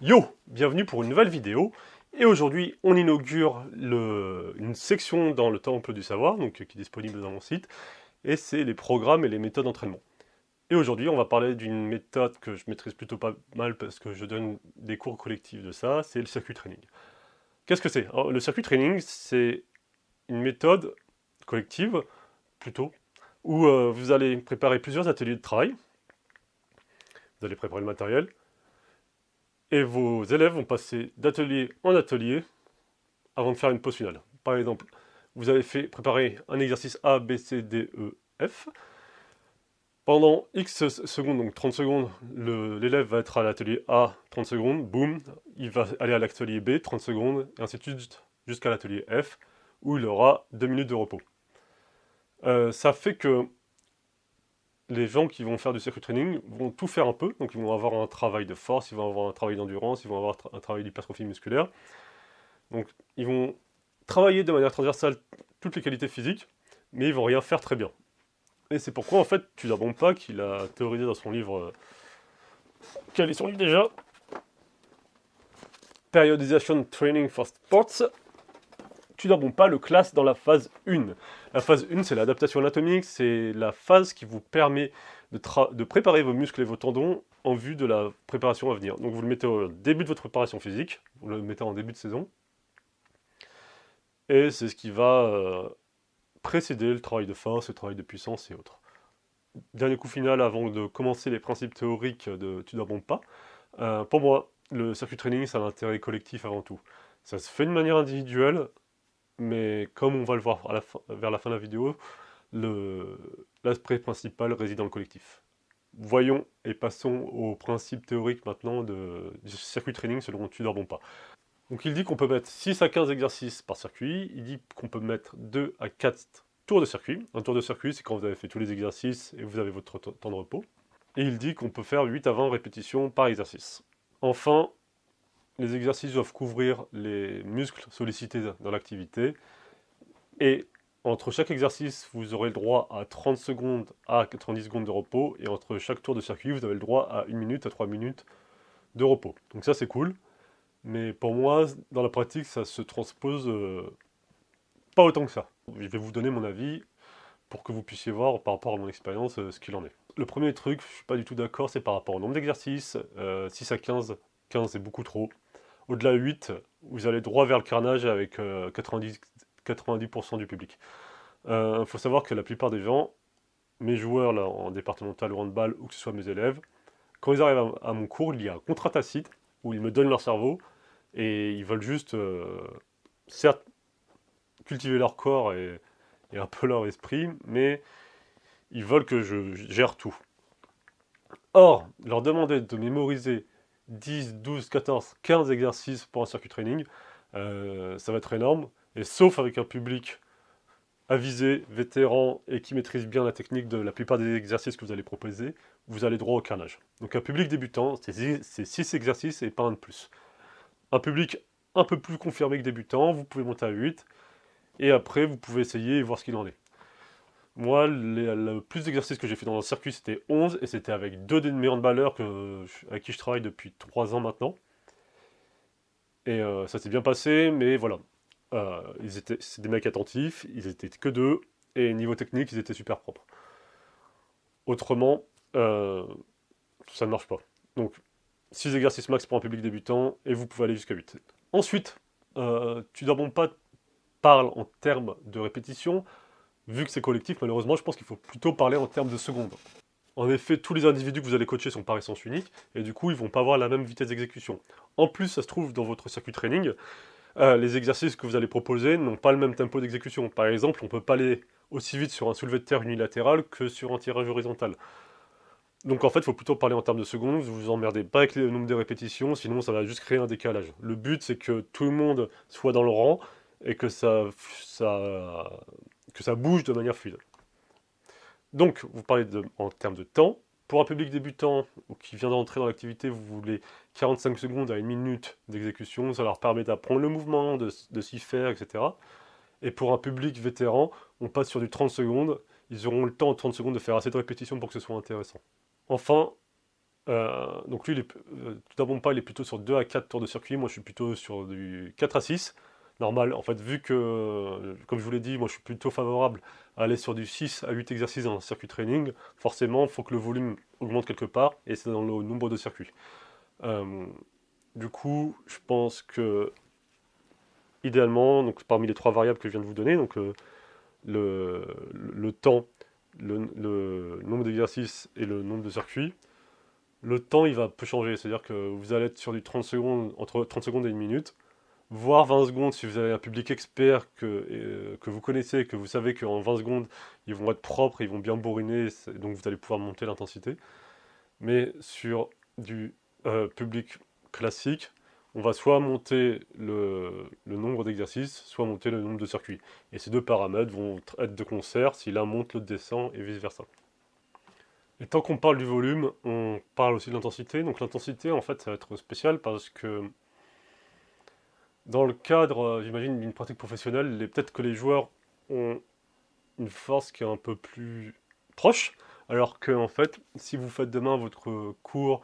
Yo, bienvenue pour une nouvelle vidéo. Et aujourd'hui, on inaugure une section dans le Temple du Savoir, donc qui est disponible dans mon site, et c'est les programmes et les méthodes d'entraînement. Et aujourd'hui, on va parler d'une méthode que je maîtrise plutôt pas mal parce que je donne des cours collectifs de ça, c'est le circuit training. Qu'est-ce que c'est? Alors, le circuit training, c'est une méthode collective, plutôt, où vous allez préparer plusieurs ateliers de travail, vous allez préparer le matériel, et vos élèves vont passer d'atelier en atelier avant de faire une pause finale. Par exemple, vous avez fait préparer un exercice A, B, C, D, E, F. Pendant X secondes, donc 30 secondes, l'élève va être à l'atelier A, 30 secondes, boum, il va aller à l'atelier B, 30 secondes, et ainsi de suite jusqu'à l'atelier F, où il aura 2 minutes de repos. Ça fait que les gens qui vont faire du circuit training vont tout faire un peu, donc ils vont avoir un travail de force, ils vont avoir un travail d'endurance, ils vont avoir un travail d'hypertrophie musculaire. Donc ils vont travailler de manière transversale toutes les qualités physiques, mais ils vont rien faire très bien. Et c'est pourquoi en fait Tudor Bompa, qu'il a théorisé dans son livre, quel est son livre déjà? Periodization Training for Sports, Tudor Bompa le classe dans la phase 1. La phase 1, c'est l'adaptation anatomique, c'est la phase qui vous permet de préparer vos muscles et vos tendons en vue de la préparation à venir. Donc vous le mettez au début de votre préparation physique, vous le mettez en début de saison, et c'est ce qui va précéder le travail de force, le travail de puissance et autres. Dernier coup final avant de commencer les principes théoriques de Tudor Bompa. Pour moi, le circuit training, c'est un intérêt collectif avant tout. Ça se fait de manière individuelle, mais comme on va le voir vers la fin de la vidéo, l'aspect principal réside dans le collectif. Voyons et passons aux principes théoriques maintenant du circuit training selon Tudor Bompa. Donc il dit qu'on peut mettre 6 à 15 exercices par circuit, il dit qu'on peut mettre 2 à 4 tours de circuit. Un tour de circuit, c'est quand vous avez fait tous les exercices et vous avez votre temps de repos. Et il dit qu'on peut faire 8 à 20 répétitions par exercice. Enfin, les exercices doivent couvrir les muscles sollicités dans l'activité. Et entre chaque exercice, vous aurez le droit à 30 secondes à 90 secondes de repos. Et entre chaque tour de circuit, vous avez le droit à 1 minute à 3 minutes de repos. Donc ça, c'est cool. Mais pour moi, dans la pratique, ça se transpose pas autant que ça. Je vais vous donner mon avis pour que vous puissiez voir par rapport à mon expérience ce qu'il en est. Le premier truc, je suis pas du tout d'accord, c'est par rapport au nombre d'exercices. 6 à 15, 15 c'est beaucoup trop. Au-delà de 8, vous allez droit vers le carnage avec 90% du public. Il faut savoir que la plupart des gens, mes joueurs là, en départemental ou handball, ou que ce soit mes élèves, quand ils arrivent à mon cours, il y a un contrat tacite où ils me donnent leur cerveau et ils veulent juste, certes, cultiver leur corps et un peu leur esprit, mais ils veulent que je gère tout. Or, leur demander de mémoriser 10, 12, 14, 15 exercices pour un circuit training, ça va être énorme. Et sauf avec un public avisé, vétéran et qui maîtrise bien la technique de la plupart des exercices que vous allez proposer, vous allez droit au carnage. Donc un public débutant, c'est 6 exercices et pas un de plus. Un public un peu plus confirmé que débutant, vous pouvez monter à 8, et après vous pouvez essayer et voir ce qu'il en est. Moi, le plus d'exercices que j'ai fait dans un circuit, c'était 11, et c'était avec deux de mes handballeurs avec qui je travaille depuis 3 ans maintenant. Et ça s'est bien passé, mais voilà. C'est des mecs attentifs, ils étaient que deux, et niveau technique, ils étaient super propres. Autrement, ça ne marche pas. Donc, 6 exercices max pour un public débutant, et vous pouvez aller jusqu'à 8. Ensuite, Tudor Bompa parle en termes de répétition. Vu que c'est collectif, malheureusement, je pense qu'il faut plutôt parler en termes de secondes. En effet, tous les individus que vous allez coacher sont par essence uniques, et du coup, ils vont pas avoir la même vitesse d'exécution. En plus, ça se trouve dans votre circuit training, les exercices que vous allez proposer n'ont pas le même tempo d'exécution. Par exemple, on ne peut pas aller aussi vite sur un soulevé de terre unilatéral que sur un tirage horizontal. Donc en fait, il faut plutôt parler en termes de secondes, vous vous emmerdez pas avec le nombre de répétitions, sinon ça va juste créer un décalage. Le but, c'est que tout le monde soit dans le rang et que ça bouge de manière fluide. Donc, vous parlez en termes de temps. Pour un public débutant ou qui vient d'entrer dans l'activité, vous voulez 45 secondes à 1 minute d'exécution. Ça leur permet d'apprendre le mouvement, de s'y faire, etc. Et pour un public vétéran, on passe sur du 30 secondes. Ils auront le temps en 30 secondes de faire assez de répétitions pour que ce soit intéressant. Enfin, Donc lui, tout d'abord pas, il est plutôt sur 2 à 4 tours de circuit. Moi, je suis plutôt sur du 4 à 6. Normal, en fait, vu que, comme je vous l'ai dit, moi, je suis plutôt favorable à aller sur du 6 à 8 exercices dans un circuit training. Forcément, il faut que le volume augmente quelque part, et c'est dans le nombre de circuits. Euh, du coup, je pense que, idéalement, donc, parmi les trois variables que je viens de vous donner, donc le temps, le nombre d'exercices et le nombre de circuits, le temps, il va peu changer. C'est-à-dire que vous allez être sur du 30 secondes, entre 30 secondes et une minute, voire 20 secondes si vous avez un public expert que vous connaissez, que vous savez qu'en 20 secondes, ils vont être propres, ils vont bien bourriner, donc vous allez pouvoir monter l'intensité. Mais sur du public classique, on va soit monter le nombre d'exercices, soit monter le nombre de circuits. Et ces deux paramètres vont être de concert si l'un monte, l'autre descend, et vice-versa. Et tant qu'on parle du volume, on parle aussi de l'intensité. Donc l'intensité, en fait, ça va être spécial parce que dans le cadre, j'imagine, d'une pratique professionnelle, peut-être que les joueurs ont une force qui est un peu plus proche, alors que, en fait, si vous faites demain votre cours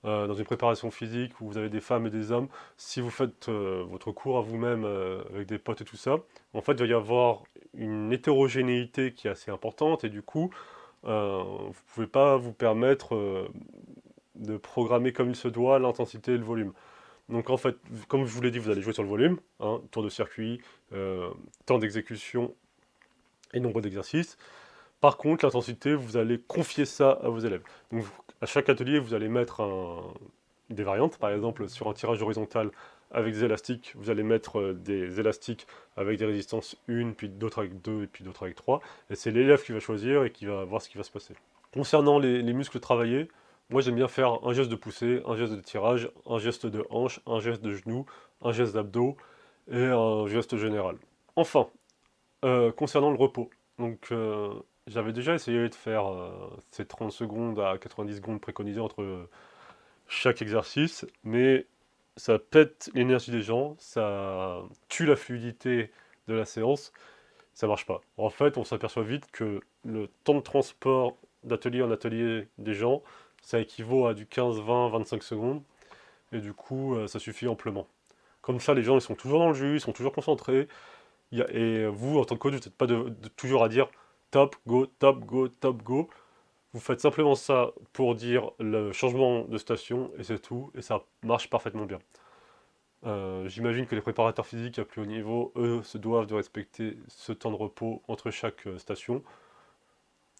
dans une préparation physique où vous avez des femmes et des hommes, si vous faites votre cours à vous-même avec des potes et tout ça, en fait, il va y avoir une hétérogénéité qui est assez importante et du coup, vous ne pouvez pas vous permettre de programmer comme il se doit l'intensité et le volume. Donc en fait, comme je vous l'ai dit, vous allez jouer sur le volume, hein, tour de circuit, temps d'exécution et nombre d'exercices. Par contre, l'intensité, vous allez confier ça à vos élèves. Donc à chaque atelier, vous allez mettre des variantes. Par exemple, sur un tirage horizontal avec des élastiques, vous allez mettre des élastiques avec des résistances 1, puis d'autres avec 2, et puis d'autres avec 3. Et c'est l'élève qui va choisir et qui va voir ce qui va se passer. Concernant les muscles travaillés, moi j'aime bien faire un geste de poussée, un geste de tirage, un geste de hanche, un geste de genou, un geste d'abdos et un geste général. Enfin, concernant le repos, donc j'avais déjà essayé de faire ces 30 secondes à 90 secondes préconisées entre chaque exercice, mais ça pète l'énergie des gens, ça tue la fluidité de la séance, ça marche pas. En fait, on s'aperçoit vite que le temps de transport d'atelier en atelier des gens, ça équivaut à du 15, 20, 25 secondes, et du coup, ça suffit amplement. Comme ça, les gens, ils sont toujours dans le jus, ils sont toujours concentrés, et vous, en tant que coach, vous n'êtes pas toujours à dire top, go, top, go, top, go. Vous faites simplement ça pour dire le changement de station, et c'est tout, et ça marche parfaitement bien. J'imagine que les préparateurs physiques à plus haut niveau, eux, se doivent de respecter ce temps de repos entre chaque station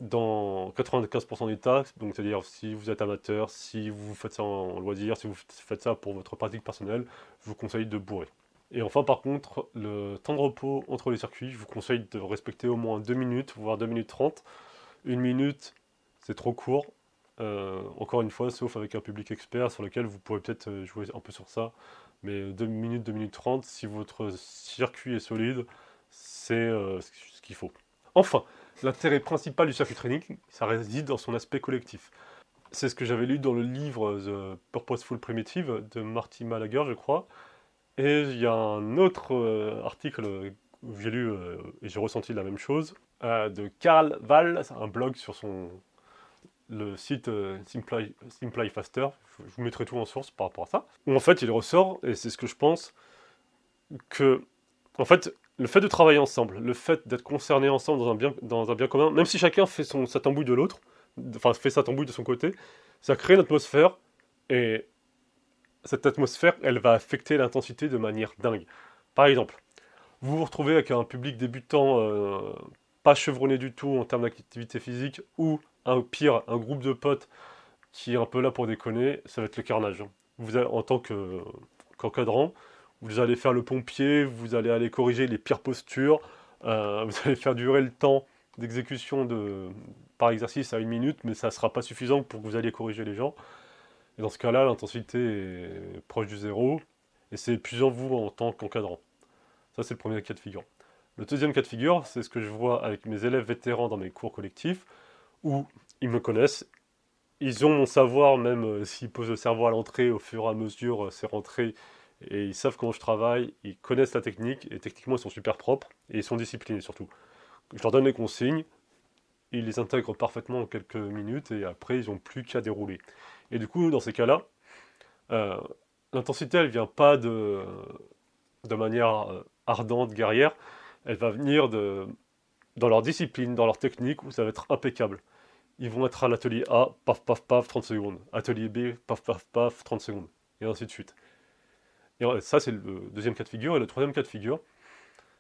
dans 95% des cas, donc c'est-à-dire si vous êtes amateur, si vous faites ça en loisir, si vous faites ça pour votre pratique personnelle, je vous conseille de bourrer. Et enfin par contre, le temps de repos entre les circuits, je vous conseille de respecter au moins 2 minutes, voire 2 minutes 30. Une minute, c'est trop court. Encore une fois, sauf avec un public expert sur lequel vous pourrez peut-être jouer un peu sur ça. Mais 2 minutes, 2 minutes 30, si votre circuit est solide, c'est ce qu'il faut. Enfin, l'intérêt principal du circuit training, ça réside dans son aspect collectif. C'est ce que j'avais lu dans le livre The Purposeful Primitive de Marty Malager, je crois. Et il y a un autre article où j'ai lu et j'ai ressenti la même chose de Carl Wall, un blog sur le site Simply Faster. Je vous mettrai tout en source par rapport à ça. Où en fait il ressort, et c'est ce que je pense, que en fait le fait de travailler ensemble, le fait d'être concernés ensemble dans un bien commun, même si chacun fait sa tambouille de l'autre, enfin fait sa tambouille de son côté, ça crée une atmosphère et cette atmosphère, elle va affecter l'intensité de manière dingue. Par exemple, vous vous retrouvez avec un public débutant pas chevronné du tout en termes d'activité physique, ou un pire, un groupe de potes qui est un peu là pour déconner, ça va être le carnage. Vous allez, en tant qu'encadrant, vous allez faire le pompier, vous allez aller corriger les pires postures, vous allez faire durer le temps d'exécution par exercice à 1 minute, mais ça ne sera pas suffisant pour que vous alliez corriger les gens. Et dans ce cas-là, l'intensité est proche du zéro, et c'est épuisant vous en tant qu'encadrant. Ça, c'est le premier cas de figure. Le deuxième cas de figure, c'est ce que je vois avec mes élèves vétérans dans mes cours collectifs, où ils me connaissent, ils ont mon savoir, même s'ils posent le cerveau à l'entrée, au fur et à mesure, c'est rentré, et ils savent comment je travaille, ils connaissent la technique, et techniquement, ils sont super propres, et ils sont disciplinés surtout. Je leur donne les consignes, ils les intègrent parfaitement en quelques minutes et après ils n'ont plus qu'à dérouler. Et du coup, dans ces cas-là, euh, l'intensité, elle vient pas de manière ardente, guerrière, elle va venir dans leur discipline, dans leur technique, où ça va être impeccable. Ils vont être à l'atelier A, paf, paf, paf, 30 secondes. Atelier B, paf, paf, paf, 30 secondes. Et ainsi de suite. Et ça, c'est le deuxième cas de figure. Et le troisième cas de figure,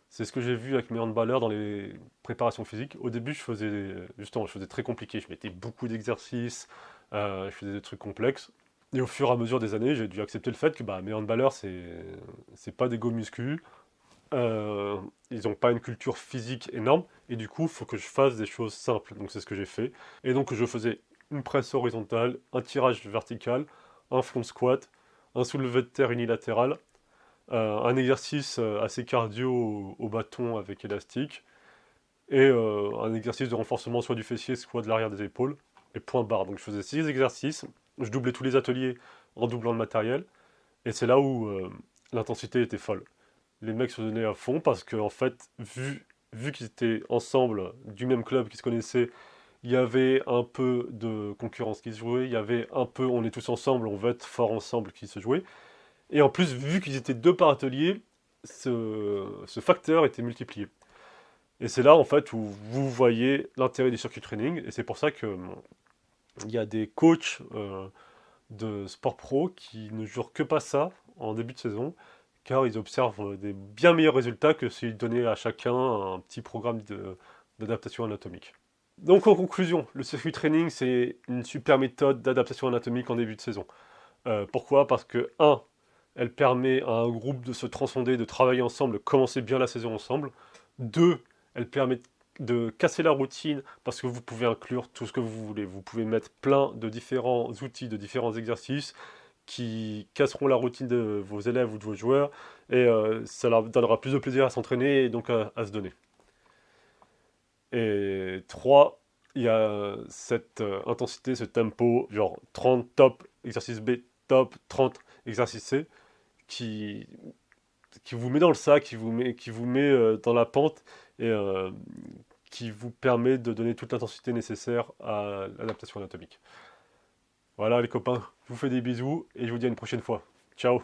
c'est ce que j'ai vu avec mes handballeurs dans les préparations physiques. Au début, je faisais très compliqué. Je mettais beaucoup d'exercices, je faisais des trucs complexes. Et au fur et à mesure des années, j'ai dû accepter le fait que mes handballeurs, c'est pas des go muscu. Ils n'ont pas une culture physique énorme. Et du coup, il faut que je fasse des choses simples. Donc c'est ce que j'ai fait. Et donc je faisais une presse horizontale, un tirage vertical, un front squat, un soulevé de terre unilatéral, un exercice assez cardio au bâton avec élastique, et un exercice de renforcement soit du fessier, soit de l'arrière des épaules, et point barre. Donc je faisais 6 exercices, je doublais tous les ateliers en doublant le matériel, et c'est là où l'intensité était folle. Les mecs se donnaient à fond parce que, en fait, vu qu'ils étaient ensemble, du même club, qu'ils se connaissaient, il y avait un peu de concurrence qui se jouait, il y avait un peu on est tous ensemble, on veut être fort ensemble qui se jouait. Et en plus, vu qu'ils étaient deux par atelier, ce facteur était multiplié. Et c'est là, en fait, où vous voyez l'intérêt du circuit training. Et c'est pour ça que il y a des coachs de sport pro qui ne jurent que pas ça en début de saison, car ils observent des bien meilleurs résultats que s'ils donnaient à chacun un petit programme d'adaptation anatomique. Donc en conclusion, le circuit training, c'est une super méthode d'adaptation anatomique en début de saison. Pourquoi? Parce que, un, elle permet à un groupe de se transcender, de travailler ensemble, de commencer bien la saison ensemble. Deux, elle permet de casser la routine parce que vous pouvez inclure tout ce que vous voulez. Vous pouvez mettre plein de différents outils, de différents exercices qui casseront la routine de vos élèves ou de vos joueurs et ça leur donnera plus de plaisir à s'entraîner et donc à se donner. Et trois, il y a cette intensité, ce tempo, genre 30 top, exercice B top, 30 exercice C, qui, qui vous met dans le sac, qui vous met dans la pente et qui vous permet de donner toute l'intensité nécessaire à l'adaptation anatomique. Voilà les copains, je vous fais des bisous et je vous dis à une prochaine fois. Ciao!